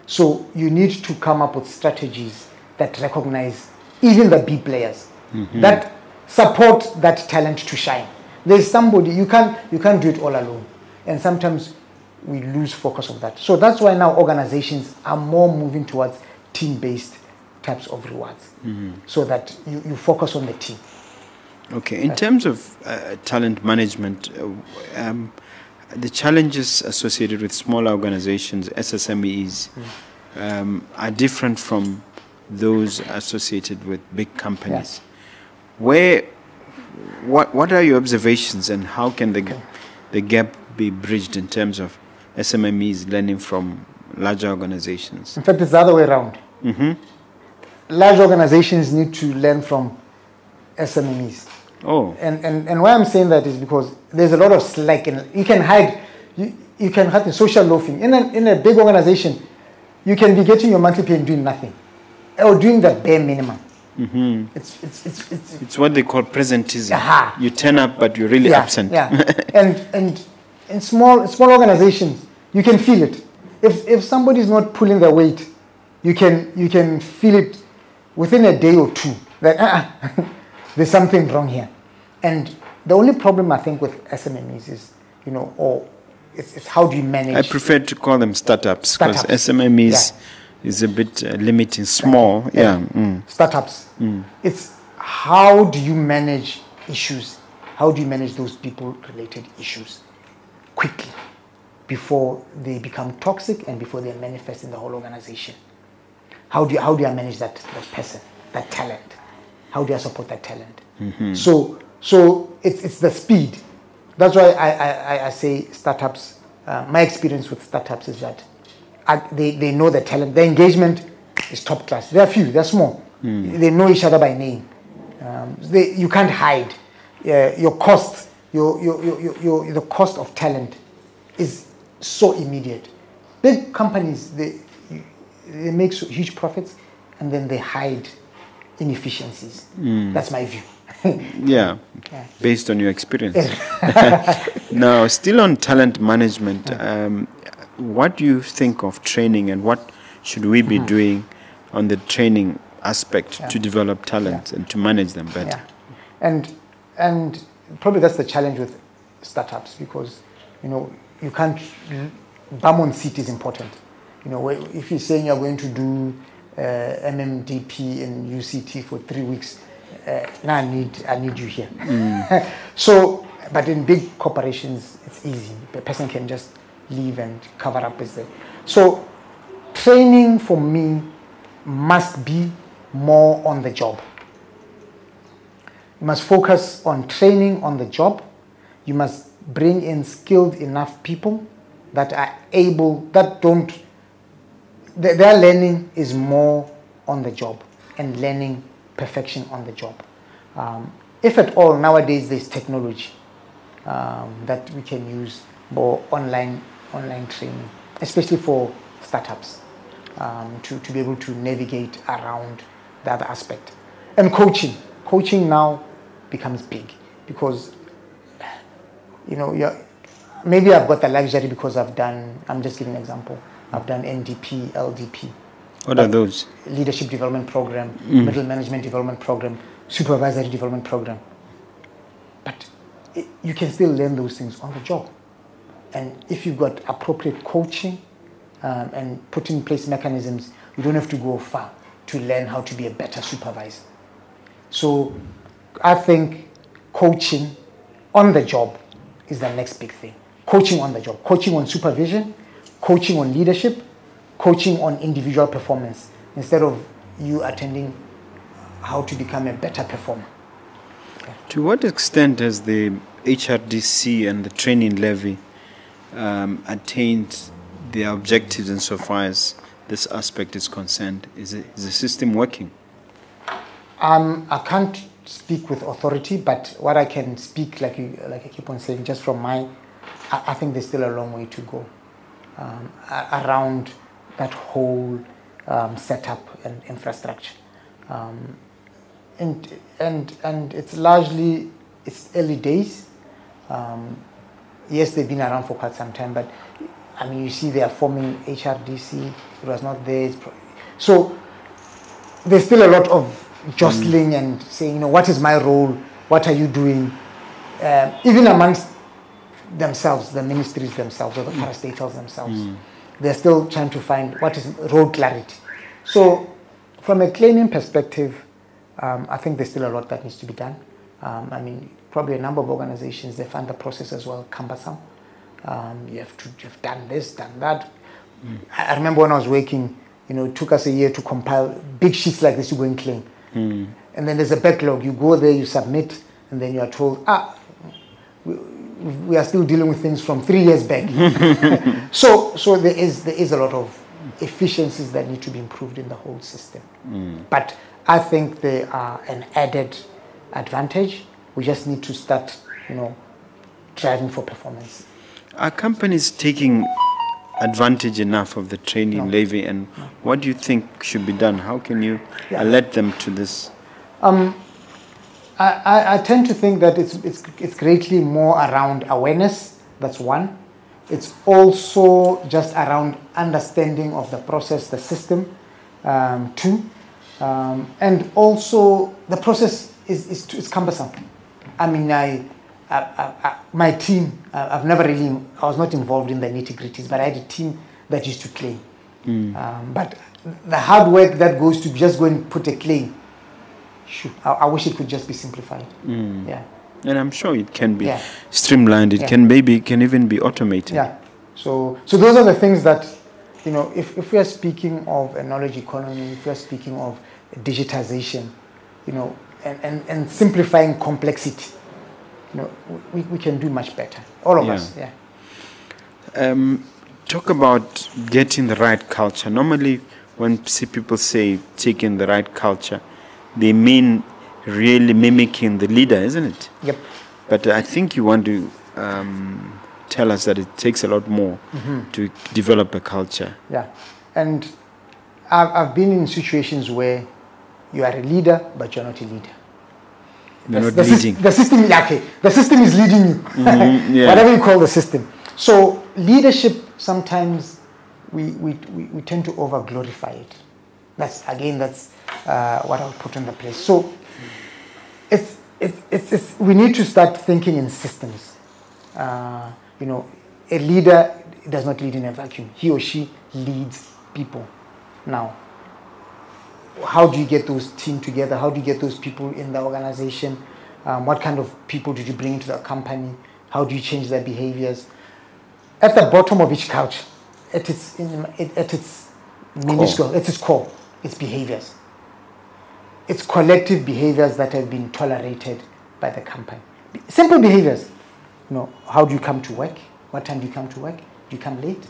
So you need to come up with strategies that recognize even the B players, that support that talent to shine. There's somebody, you can't do it all alone. And sometimes we lose focus of that. So that's why now organizations are more moving towards team-based types of rewards, so that you focus on the team. Okay, in terms of talent management, the challenges associated with smaller organizations, SSMEs, are different from those associated with big companies. What are your observations, and how can the gap be bridged in terms of SMMEs learning from larger organizations? In fact, it's the other way around. Large organizations need to learn from SMMEs. Oh. And why I'm saying that is because there's a lot of slack, and you can hide the social loafing. In a big organization, you can be getting your monthly pay and doing nothing, or doing the bare minimum. It's what they call presentism. You turn up, but you're really absent. And in small organizations, you can feel it. If somebody is not pulling their weight, you can feel it within a day or two that there's something wrong here. And the only problem I think with SMMEs is, it's how do you manage? I prefer to call them startups because SMMEs is a bit limiting. Small, Startups. It's how do you manage issues? How do you manage those people-related issues quickly before they become toxic and before they manifest in the whole organization? How do I manage that person, that talent? How do I support that talent? So it's the speed. That's why I say startups. My experience with startups is that they know the talent. The engagement is top class. They're few. They're small. They know each other by name. You can't hide. Your cost, the cost of talent is so immediate. Big companies they make huge profits and then they hide inefficiencies. That's my view. Based on your experience. Now, still on talent management, what do you think of training and what should we be doing on the training aspect to develop talent and to manage them better? And probably that's the challenge with startups because, you can't, bum on seat is important. If you're saying you're going to do MMDP in UCT for 3 weeks, now I need you here. But in big corporations, it's easy. The person can just leave and cover up with it. So training for me must be more on the job. You must focus on training on the job. You must bring in skilled enough people that are able, their learning is more on the job and learning perfection on the job. If at all, nowadays there's technology that we can use for online training, especially for startups, to be able to navigate around the other aspect. And coaching now becomes big because, maybe I've got the luxury because I'm just giving an example, I've done NDP, LDP. What are those? Leadership Development Program, Middle Management Development Program, Supervisory Development Program. But you can still learn those things on the job. And if you've got appropriate coaching and put in place mechanisms, you don't have to go far to learn how to be a better supervisor. So I think coaching on the job is the next big thing. Coaching on the job, coaching on supervision, coaching on leadership, coaching on individual performance instead of you attending how to become a better performer. To what extent has the HRDC and the training levy attained their objectives insofar as this aspect is concerned? Is the system working? I can't speak with authority, but what I can speak, like I keep on saying, just from I think there's still a long way to go around that whole setup and infrastructure. And it's largely, it's early days. Yes, they've been around for quite some time, but you see they are forming HRDC. It was not there. So there's still a lot of jostling and saying, what is my role? What are you doing? Even amongst themselves, the ministries themselves or the parastatals themselves, they're still trying to find what is role clarity. So from a claiming perspective, I think there's still a lot that needs to be done. Probably a number of organizations, they find the process as well cumbersome. You've done this, done that. I remember when I was working, it took us a year to compile big sheets like this to go and claim. And then there's a backlog. You go there, you submit, and then you are told, we we are still dealing with things from 3 years back. So there is a lot of efficiencies that need to be improved in the whole system. But I think they are an added advantage. We just need to start, driving for performance. Are companies taking advantage enough of the training levy, and what do you think should be done? How can you alert them to this? I tend to think that it's greatly more around awareness. That's one. It's also just around understanding of the process, the system, two. And also the process is cumbersome. I mean, my team, I was not involved in the nitty-gritties, but I had a team that used to claim. But the hard work that goes to just go and put a claim, I wish it could just be simplified. Yeah. And I'm sure it can be streamlined. It can even be automated. Yeah. So those are the things that, if we are speaking of a knowledge economy, if we are speaking of digitization, and simplifying complexity, we can do much better. All of us. Yeah. Talk about getting the right culture. Normally, when people say taking the right culture, they mean really mimicking the leader, isn't it? Yep. But I think you want to tell us that it takes a lot more to develop a culture. Yeah. And I've been in situations where you are a leader, but you're not a leader. You're not leading. The system is leading you. Whatever you call the system. So leadership, sometimes we tend to over-glorify it. That's what I'll put in the place. So we need to start thinking in systems. A leader does not lead in a vacuum. He or she leads people. Now, how do you get those teams together? How do you get those people in the organization? What kind of people did you bring into the company? How do you change their behaviors? At the bottom of each couch, at its minuscule, at its core, it's behaviors. It's collective behaviors that have been tolerated by the company. Simple behaviors. How do you come to work? What time do you come to work? Do you come late?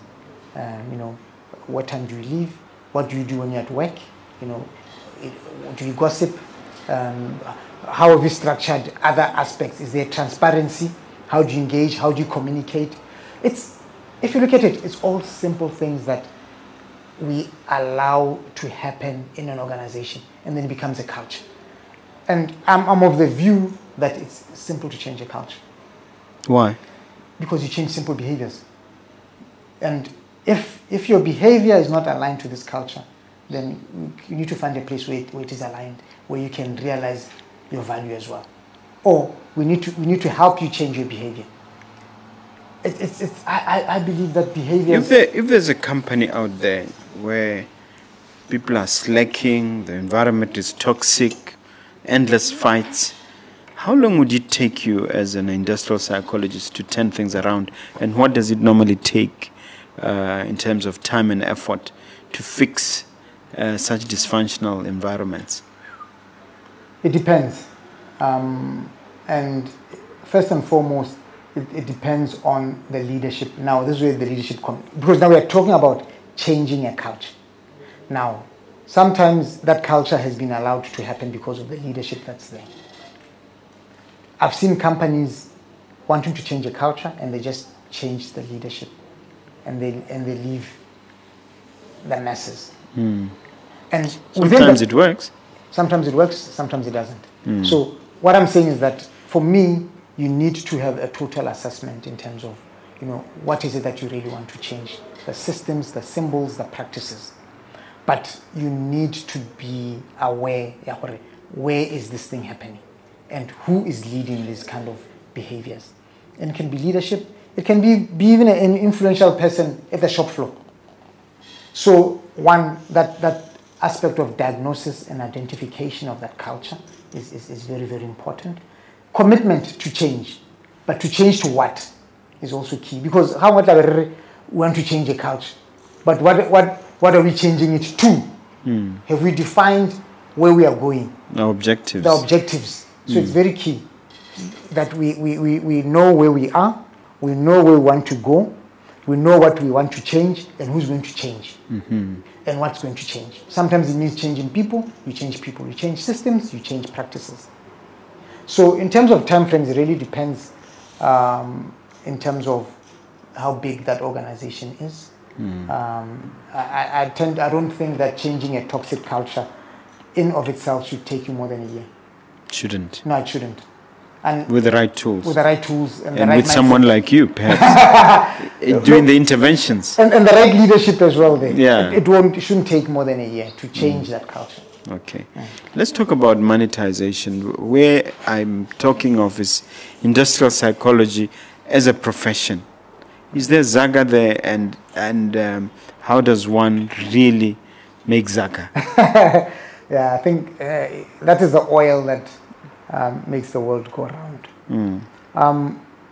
What time do you leave? What do you do when you're at work? Do you gossip? How have you structured other aspects? Is there transparency? How do you engage? How do you communicate? If you look at it, it's all simple things that we allow to happen in an organization, and then it becomes a culture. And I'm of the view that it's simple to change a culture. Why? Because you change simple behaviors. And if your behavior is not aligned to this culture, then you need to find a place where it is aligned, where you can realize your value as well. Or we need to help you change your behavior. I believe that behavior. If there's a company out there where people are slacking, the environment is toxic, endless fights, how long would it take you as an industrial psychologist to turn things around? And what does it normally take in terms of time and effort to fix such dysfunctional environments? It depends. And first and foremost, it depends on the leadership. Now, this is where the leadership comes. Because now we are talking about changing a culture. Now, sometimes that culture has been allowed to happen because of the leadership that's there. I've seen companies wanting to change a culture, and they just change the leadership, and they leave the masses. And sometimes it works. Sometimes it works, sometimes it doesn't. So what I'm saying is that for me, you need to have a total assessment in terms of, what is it that you really want to change? The systems, the symbols, the practices. But you need to be aware, where is this thing happening? And who is leading these kind of behaviors? And it can be leadership. It can be even an influential person at the shop floor. So one, that aspect of diagnosis and identification of that culture is very, very important. Commitment to change, but to change to what is also key. Because how much we want to change a culture, but what are we changing it to? Have we defined where we are going? The objectives. So it's very key. that we know where we are, we know where we want to go, we know what we want to change and who's going to change and what's going to change. Sometimes it means changing people, you change systems, you change practices. So in terms of time frames, it really depends in terms of how big that organization is. I don't think that changing a toxic culture in of itself should take you more than a year. Shouldn't. No, it shouldn't. And with the right tools. With the right tools and the and right with mindset. someone like you, perhaps, doing the interventions. And the right leadership as well there. Yeah. It shouldn't take more than a year to change that culture. Okay. Let's talk about monetization. Where I'm talking of is industrial psychology as a profession. Is there Zaga there, and how does one really make Zaga? Yeah, I think that is the oil that makes the world go round.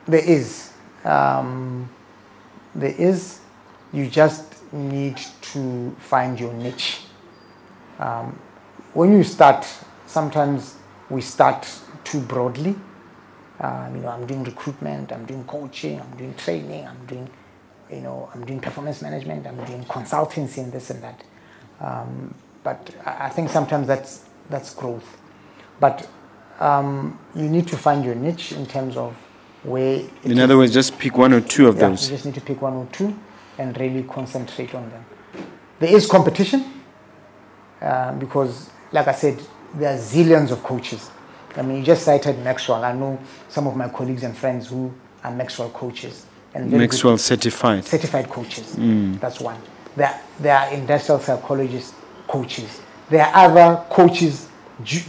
There is. You just need to find your niche. When you start, sometimes we start too broadly. I'm doing recruitment, I'm doing coaching, I'm doing training, I'm doing performance management, I'm doing consultancy and this and that. But I think sometimes that's growth. But you need to find your niche in terms of where. In other words, just pick one or two of those. You just need to pick one or two and really concentrate on them. There is competition because, like I said, there are zillions of coaches. I mean, you just cited Maxwell. I know some of my colleagues and friends who are Maxwell coaches. And Maxwell certified. Certified coaches. That's one. There are industrial psychologist coaches. There are other coaches,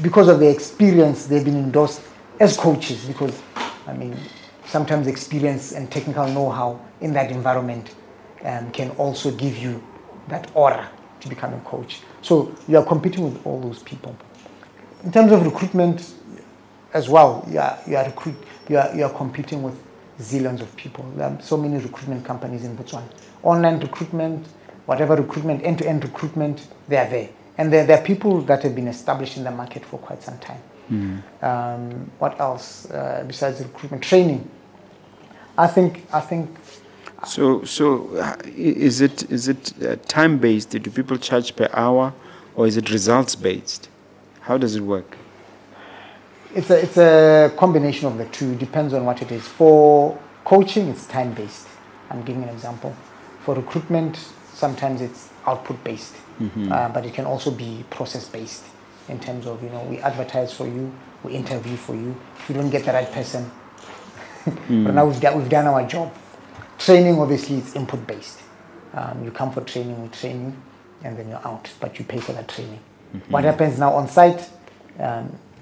because of their experience, they've been endorsed as coaches because, sometimes experience and technical know-how in that environment can also give you that aura to become a coach. So you are competing with all those people. In terms of recruitment as well, you are competing with zillions of people. There are so many recruitment companies in Botswana. Online recruitment, whatever recruitment, end-to-end recruitment, they are there. And there are people that have been established in the market for quite some time. What else besides recruitment? Training. I think. So is it time based? Do people charge per hour, or is it results based? How does it work? It's a combination of the two. It depends on what it is. For coaching, it's time based. I'm giving an example. For recruitment, sometimes it's output based, but it can also be process based. In terms of we advertise for you, we interview for you. If you don't get the right person, but now we've done our job. Training, obviously, it's input based. You come for training, we train you, and then you're out. But you pay for that training. What happens now on site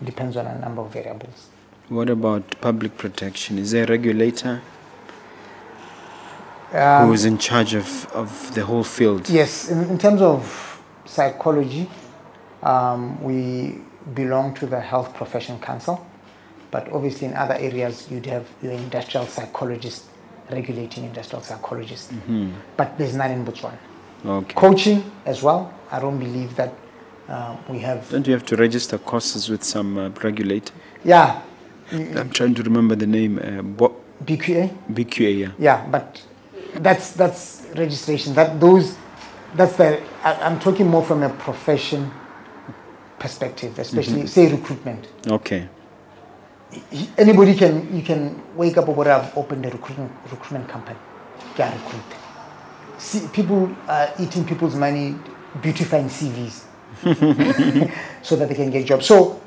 depends on a number of variables. What about public protection? Is there a regulator who is in charge of the whole field? Yes, in terms of psychology, we belong to the Health Profession Council, but obviously in other areas you'd have your industrial psychologist regulating industrial psychologists, but there's none in Botswana. Okay. Coaching as well, I don't believe that we have. Don't you have to register courses with some regulator? Yeah. I'm trying to remember the name. BQA? BQA, yeah. Yeah, but that's registration. I'm talking more from a profession perspective, especially say recruitment. Okay. Anybody you can wake up or have opened a recruitment company. Can recruit. See, people are eating people's money, beautifying CVs, so that they can get jobs. So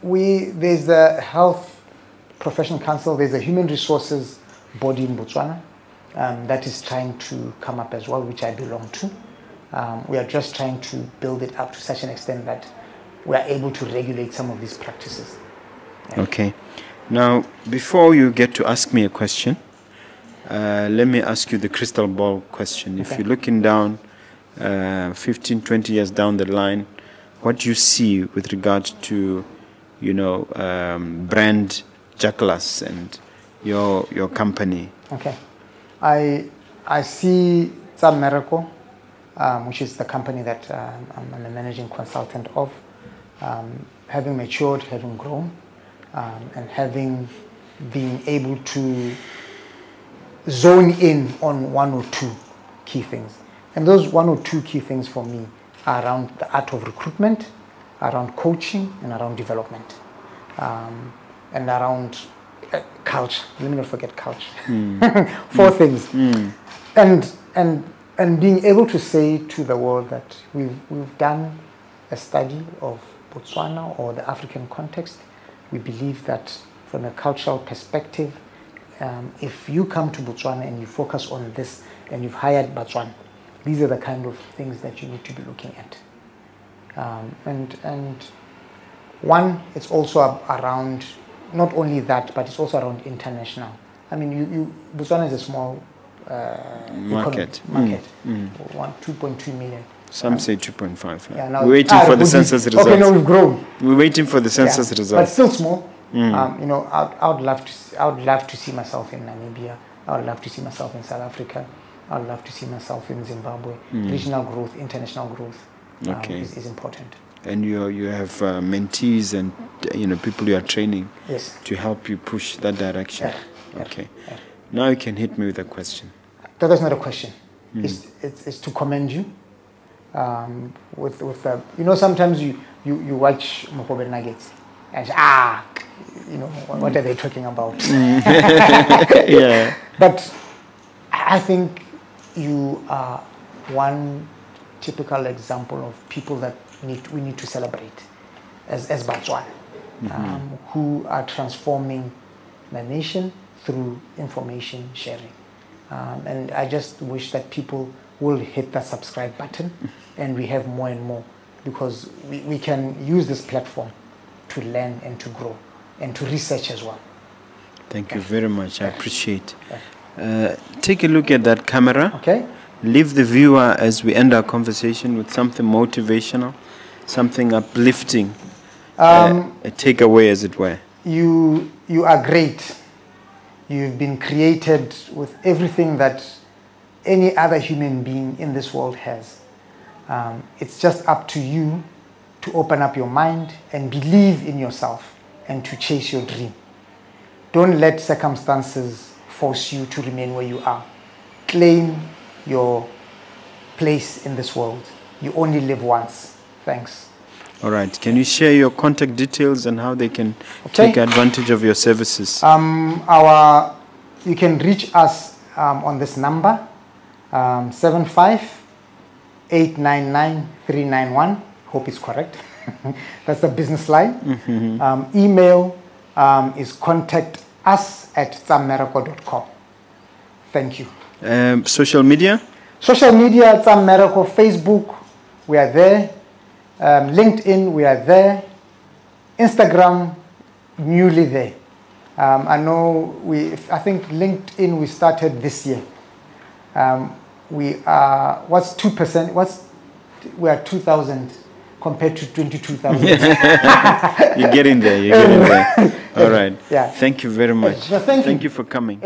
there's the Health Profession Council. There's a human resources body in Botswana that is trying to come up as well, which I belong to. We are just trying to build it up to such an extent that we are able to regulate some of these practices. Yeah. Okay. Now, before you get to ask me a question, let me ask you the crystal ball question. If you're looking down 15, 20 years down the line, what do you see with regard to, brand Jacklass and your company? Okay. I see Some Miracle, which is the company that I'm a managing consultant of, having matured, having grown. and being able to zone in on one or two key things. And those one or two key things for me are around the art of recruitment, around coaching, and around development, and around culture. Let me not forget culture. 4 things. And being able to say to the world that we've done a study of Botswana or the African context. We believe that from a cultural perspective, if you come to Botswana and you focus on this and you've hired Botswana, these are the kind of things that you need to be looking at. And one, it's also around, not only that, but it's also around international. I mean, Botswana is a small market. 2.2 million. Some say 2.5. Yeah, now, we're waiting for the census results. Okay, no, we've grown. We're waiting for the census results. But still small. I would love to see myself in Namibia. I would love to see myself in South Africa. I would love to see myself in Zimbabwe. Regional growth, international growth is important. And you have mentees and people you are training to help you push that direction. Okay. Now you can hit me with a question. That's not a question. It's to commend you. With sometimes you watch Mogobe Nuggets and what are they talking about? Yeah. But I think you are one typical example of people that we need to celebrate as Botswana, who are transforming the nation through information sharing. And I just wish that people will hit the subscribe button and we have more and more, because we can use this platform to learn and to grow and to research as well. Thank you very much. I appreciate. Take a look at that camera. Okay. Leave the viewer as we end our conversation with something motivational, something uplifting, a takeaway, as it were. You are great. You've been created with everything that any other human being in this world has. It's just up to you to open up your mind and believe in yourself and to chase your dream. Don't let circumstances force you to remain where you are. Claim your place in this world. You only live once. Thanks. All right. Can you share your contact details and how they can take advantage of your services? You can reach us on this number, 75-899-391. Hope it's correct. That's the business line. Email is contact@tsammereko.com. Thank you. Social media? Social media, Tsammereko, Facebook, we are there. LinkedIn, we are there. Instagram, newly there. I think LinkedIn we started this year. We are, what's 2%? We are 2,000 compared to 22,000. You're getting there. All right. Yeah. Thank you very much. Thank you for coming.